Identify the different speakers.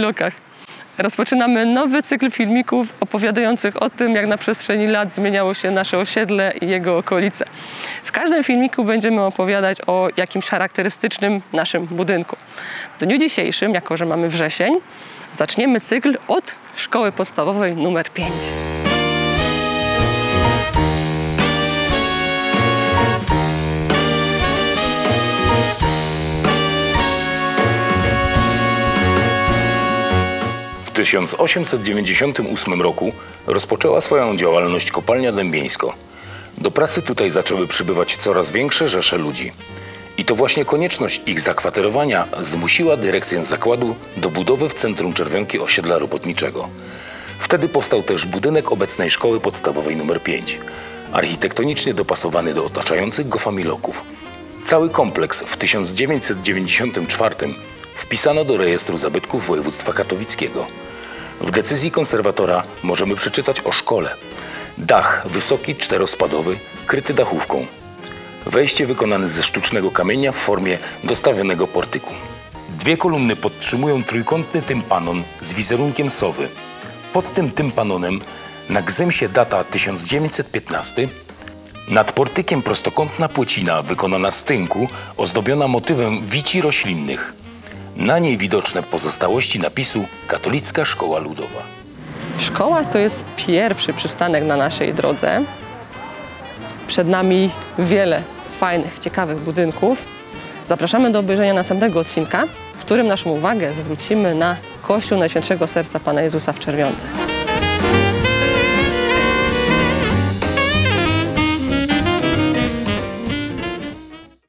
Speaker 1: widokach. Rozpoczynamy nowy cykl filmików opowiadających o tym, jak na przestrzeni lat zmieniało się nasze osiedle i jego okolice. W każdym filmiku będziemy opowiadać o jakimś charakterystycznym naszym budynku. W dniu dzisiejszym, jako że mamy wrzesień, zaczniemy cykl od szkoły podstawowej numer 5.
Speaker 2: W 1898 roku rozpoczęła swoją działalność kopalnia Dębieńsko. Do pracy tutaj zaczęły przybywać coraz większe rzesze ludzi. I to właśnie konieczność ich zakwaterowania zmusiła dyrekcję zakładu do budowy w centrum Czerwionki osiedla robotniczego. Wtedy powstał też budynek obecnej szkoły podstawowej nr 5, architektonicznie dopasowany do otaczających go familoków. Cały kompleks w 1994 wpisano do rejestru zabytków województwa katowickiego. W decyzji konserwatora możemy przeczytać o szkole. Dach wysoki, czterospadowy, kryty dachówką. Wejście wykonane ze sztucznego kamienia w formie dostawionego portyku. Dwie kolumny podtrzymują trójkątny tympanon z wizerunkiem sowy. Pod tym tympanonem na gzymsie data 1915. Nad portykiem prostokątna płocina wykonana z tynku, ozdobiona motywem wici roślinnych. Na niej widoczne pozostałości napisu Katolicka Szkoła Ludowa.
Speaker 1: Szkoła to jest pierwszy przystanek na naszej drodze. Przed nami wiele fajnych, ciekawych budynków. Zapraszamy do obejrzenia następnego odcinka, w którym naszą uwagę zwrócimy na Kościół Najświętszego Serca Pana Jezusa w Czerwionce.